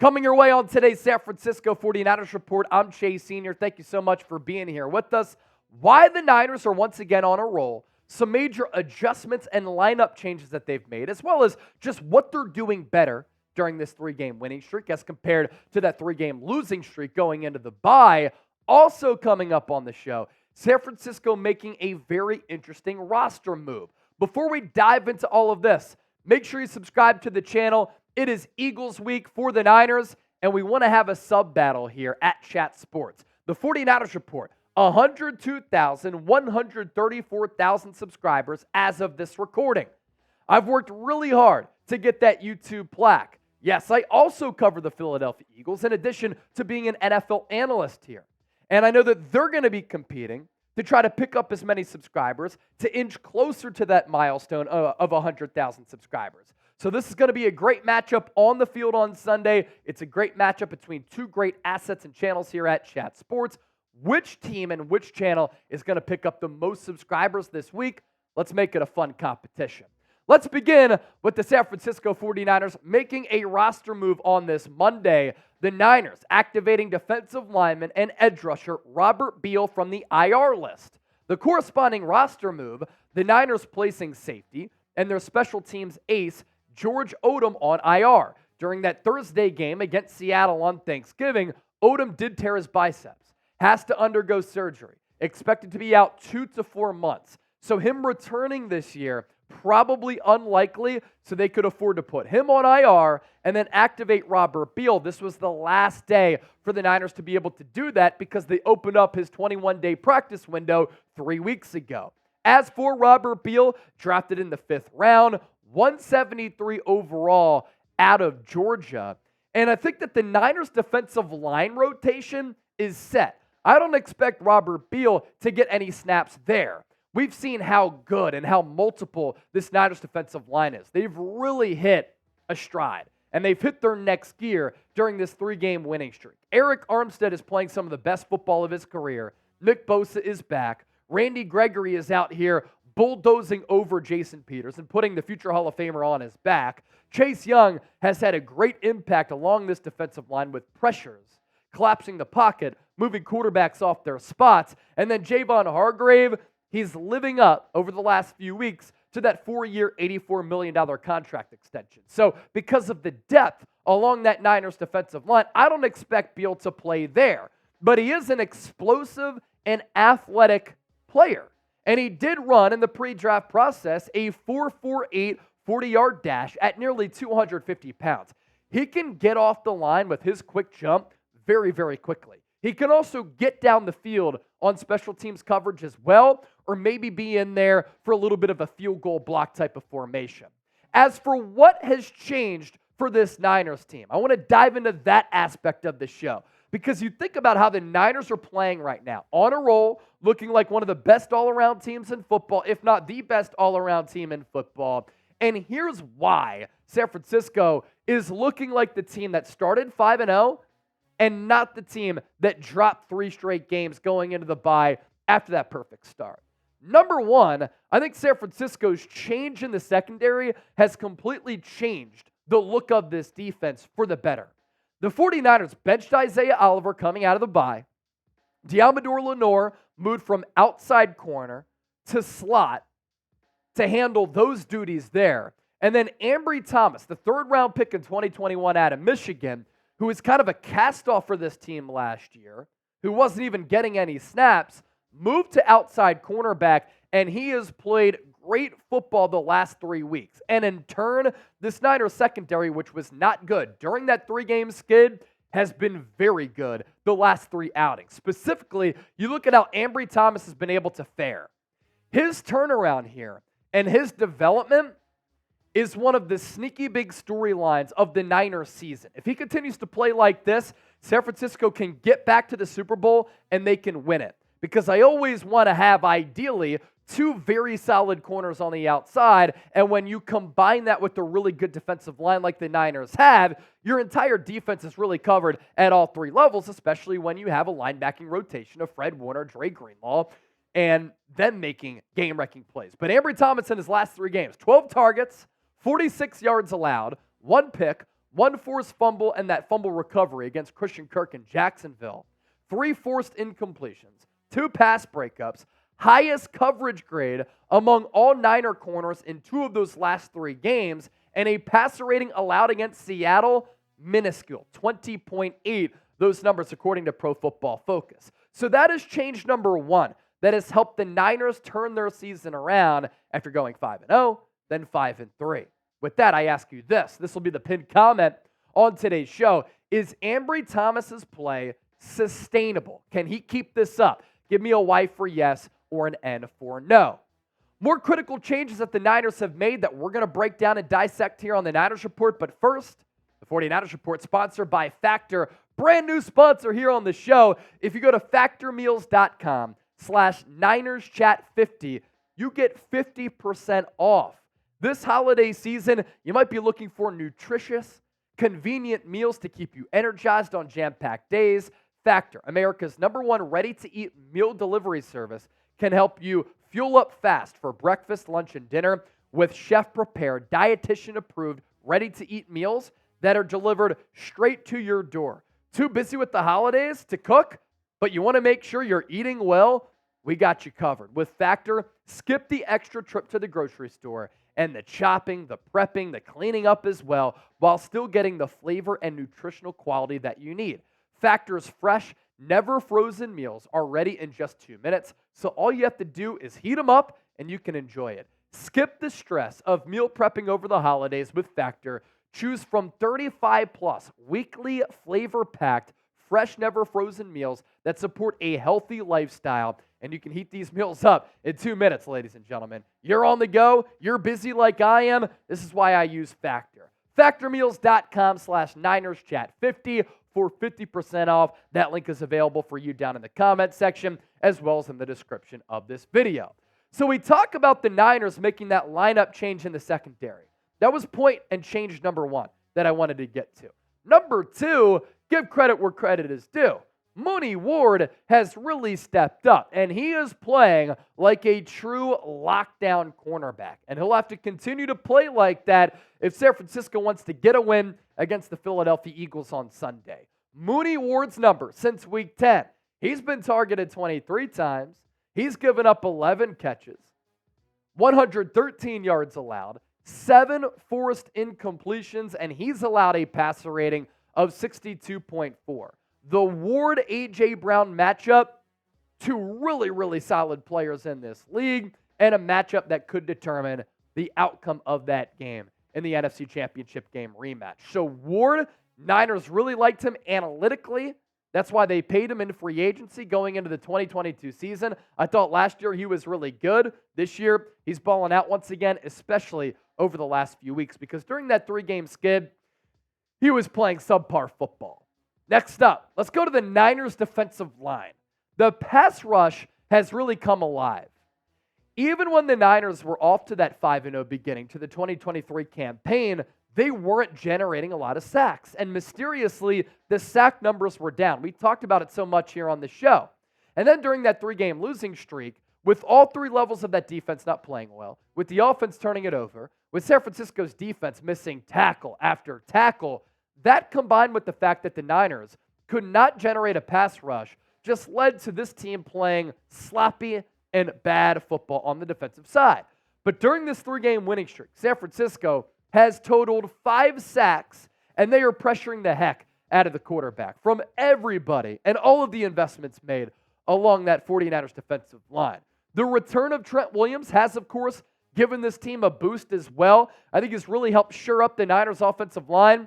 Coming your way on today's San Francisco 49ers Report, I'm Chase Sr. Thank you so much for being here with us. Why the Niners are once again on a roll, some major adjustments and lineup changes that they've made, as well as just what they're doing better during this three-game winning streak as compared to that three-game losing streak going into the bye. Also coming up on the show, San Francisco making a very interesting roster move. Before we dive into all of this, make sure you subscribe to the channel. It is Eagles week for the Niners, and we want to have a sub-battle here at Chat Sports. The 49ers Report, 102,134,000 subscribers as of this recording. I've worked really hard to get that YouTube plaque. Yes, I also cover the Philadelphia Eagles in addition to being an NFL analyst here. And I know that they're going to be competing to try to pick up as many subscribers to inch closer to that milestone of 100,000 subscribers. So this is going to be a great matchup on the field on Sunday. It's a great matchup between two great assets and channels here at Chat Sports. Which team and which channel is going to pick up the most subscribers this week? Let's make it a fun competition. Let's begin with the San Francisco 49ers making a roster move on this Monday. The Niners activating defensive lineman and edge rusher Robert Beal from the IR list. The corresponding roster move, the Niners placing safety and their special teams ace George Odum on IR. During that Thursday game against Seattle on Thanksgiving, Odum did tear his biceps, has to undergo surgery, expected to be out 2 to 4 months. So him returning this year, probably unlikely, so they could afford to put him on IR and then activate Robert Beal. This was the last day for the Niners to be able to do that because they opened up his 21-day practice window 3 weeks ago. As for Robert Beal, drafted in the 5th round, 173 overall out of Georgia. And I think that the Niners' defensive line rotation is set. I don't expect Robert Beal to get any snaps there. We've seen how good and how multiple this Niners defensive line is. They've really hit a stride, and they've hit their next gear during this three-game winning streak. Arik Armstead is playing some of the best football of his career. Nick Bosa is back. Randy Gregory is out here bulldozing over Jason Peters and putting the future Hall of Famer on his back. Chase Young has had a great impact along this defensive line with pressures, collapsing the pocket, moving quarterbacks off their spots. And then Javon Hargrave, he's living up over the last few weeks to that 4-year, $84 million contract extension. So because of the depth along that Niners defensive line, I don't expect Beal to play there. But he is an explosive and athletic player. And he did run in the pre-draft process a 4.48 40-yard dash at nearly 250 pounds. He can get off the line with his quick jump very, very quickly. He can also get down the field on special teams coverage as well, or maybe be in there for a little bit of a field goal block type of formation. As for what has changed for this Niners team, I want to dive into that aspect of the show. Because you think about how the Niners are playing right now, on a roll, looking like one of the best all-around teams in football, if not the best all-around team in football. And here's why San Francisco is looking like the team that started 5-0 and not the team that dropped 3 straight games going into the bye after that perfect start. Number one, I think San Francisco's change in the secondary has completely changed the look of this defense for the better. The 49ers benched Isaiah Oliver coming out of the bye. Deommodore Lenoir moved from outside corner to slot to handle those duties there. And then Ambry Thomas, the 3rd-round pick in 2021 out of Michigan, who was kind of a cast-off for this team last year, who wasn't even getting any snaps, moved to outside cornerback, and he has played great football the last 3 weeks. And in turn, this Niners secondary, which was not good during that 3-game skid, has been very good the last 3 outings. Specifically, you look at how Ambry Thomas has been able to fare. His turnaround here and his development is one of the sneaky big storylines of the Niners season. If he continues to play like this, San Francisco can get back to the Super Bowl and they can win it. Because I always want to have, ideally, 2 very solid corners on the outside, and when you combine that with a really good defensive line like the Niners have, your entire defense is really covered at all 3 levels, especially when you have a linebacking rotation of Fred Warner, Dre Greenlaw, and them making game-wrecking plays. But Ambry Thomas in his last 3 games, 12 targets, 46 yards allowed, 1 pick, 1 forced fumble and that fumble recovery against Christian Kirk in Jacksonville, 3 forced incompletions, 2 pass breakups, highest coverage grade among all Niner corners in 2 of those last 3 games, and a passer rating allowed against Seattle, minuscule, 20.8, those numbers according to Pro Football Focus. So that is change number 1 that has helped the Niners turn their season around after going 5-0, then 5-3. With that, I ask you this. This will be the pinned comment on today's show. Is Ambry Thomas's play sustainable? Can he keep this up? Give me a Y for yes or an N for no. More critical changes that the Niners have made that we're going to break down and dissect here on the Niners Report. But first, the 49ers Report sponsored by Factor, brand new sponsor here on the show. If you go to factormeals.com/NinersChat50, you get 50% off. This holiday season, you might be looking for nutritious, convenient meals to keep you energized on jam-packed days. Factor, America's #1 ready-to-eat meal delivery service, can help you fuel up fast for breakfast, lunch, and dinner with chef-prepared, dietitian-approved, ready-to-eat meals that are delivered straight to your door. Too busy with the holidays to cook, but you want to make sure you're eating well? We got you covered. With Factor, skip the extra trip to the grocery store and the chopping, the prepping, the cleaning up as well, while still getting the flavor and nutritional quality that you need. Factor's fresh, never frozen meals are ready in just 2 minutes, so all you have to do is heat them up and you can enjoy it. Skip the stress of meal prepping over the holidays with Factor. Choose from 35+ weekly flavor-packed, fresh, never frozen meals that support a healthy lifestyle, and you can heat these meals up in 2 minutes, ladies and gentlemen. You're on the go, you're busy like I am, this is why I use Factor. Factormeals.com/NinersChat50 for 50% off. That link is available for you down in the comment section as well as in the description of this video. So we talk about the Niners making that lineup change in the secondary. That was point and change number 1 that I wanted to get to. Number 2, give credit where credit is due. Mooney Ward has really stepped up, and he is playing like a true lockdown cornerback. And he'll have to continue to play like that if San Francisco wants to get a win against the Philadelphia Eagles on Sunday. Mooney Ward's number since Week 10, he's been targeted 23 times. He's given up 11 catches, 113 yards allowed, 7 forced incompletions, and he's allowed a passer rating of 62.4. The Ward-A.J. Brown matchup, 2 really, really solid players in this league, and a matchup that could determine the outcome of that game in the NFC Championship game rematch. So Ward, Niners really liked him analytically. That's why they paid him in free agency going into the 2022 season. I thought last year he was really good. This year, he's balling out once again, especially over the last few weeks, because during that 3-game skid, he was playing subpar football. Next up, let's go to the Niners defensive line. The pass rush has really come alive. Even when the Niners were off to that 5-0 beginning to the 2023 campaign, they weren't generating a lot of sacks. And mysteriously, the sack numbers were down. We talked about it so much here on the show. And then during that 3-game losing streak, with all 3 levels of that defense not playing well, with the offense turning it over, with San Francisco's defense missing tackle after tackle, that combined with the fact that the Niners could not generate a pass rush just led to this team playing sloppy and bad football on the defensive side. But during this 3-game winning streak, San Francisco has totaled 5 sacks, and they are pressuring the heck out of the quarterback from everybody and all of the investments made along that 49ers defensive line. The return of Trent Williams has, of course, given this team a boost as well. I think it's really helped shore up the Niners offensive line.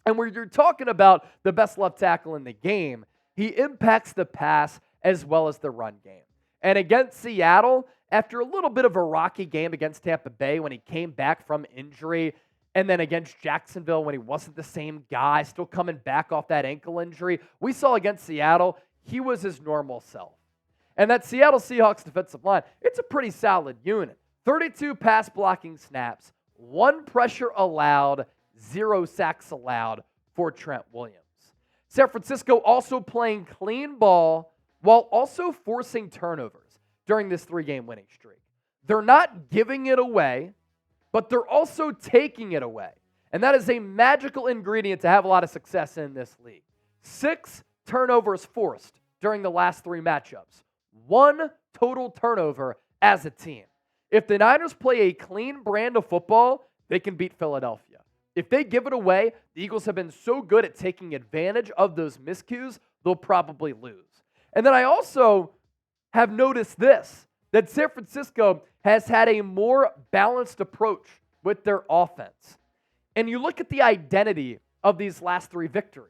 And where you're talking about the best left tackle in the game, he impacts the pass as well as the run game. And against Seattle, after a little bit of a rocky game against Tampa Bay when he came back from injury, and then against Jacksonville when he wasn't the same guy, still coming back off that ankle injury, we saw against Seattle, he was his normal self. And that Seattle Seahawks defensive line, it's a pretty solid unit. 32 pass blocking snaps, 1 pressure allowed, 0 sacks allowed for Trent Williams. San Francisco also playing clean ball while also forcing turnovers during this 3-game winning streak. They're not giving it away, but they're also taking it away. And that is a magical ingredient to have a lot of success in this league. 6 turnovers forced during the last 3 matchups. 1 total turnover as a team. If the Niners play a clean brand of football, they can beat Philadelphia. If they give it away, the Eagles have been so good at taking advantage of those miscues, they'll probably lose. And then I also have noticed this, that San Francisco has had a more balanced approach with their offense. And you look at the identity of these last 3 victories.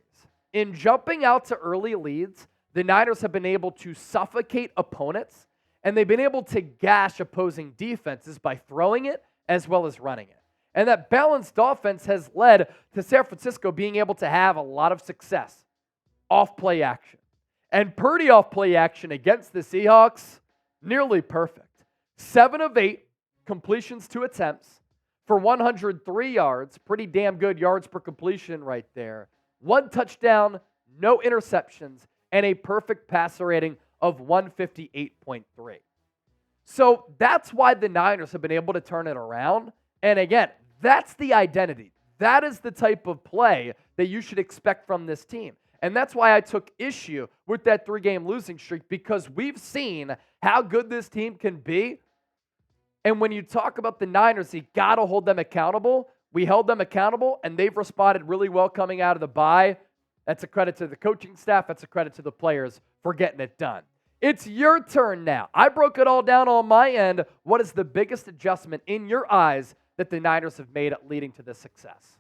In jumping out to early leads, the Niners have been able to suffocate opponents, and they've been able to gash opposing defenses by throwing it as well as running it. And that balanced offense has led to San Francisco being able to have a lot of success off play action. And Purdy off play action against the Seahawks, nearly perfect. 7 of 8 completions to attempts for 103 yards. Pretty damn good yards per completion right there. 1 touchdown, no interceptions, and a perfect passer rating of 158.3. So that's why the Niners have been able to turn it around. And again, that's the identity. That is the type of play that you should expect from this team. And that's why I took issue with that 3-game losing streak, because we've seen how good this team can be. And when you talk about the Niners, you got to hold them accountable. We held them accountable, and they've responded really well coming out of the bye. That's a credit to the coaching staff. That's a credit to the players for getting it done. It's your turn now. I broke it all down on my end. What is the biggest adjustment in your eyes that the Niners have made leading to this success?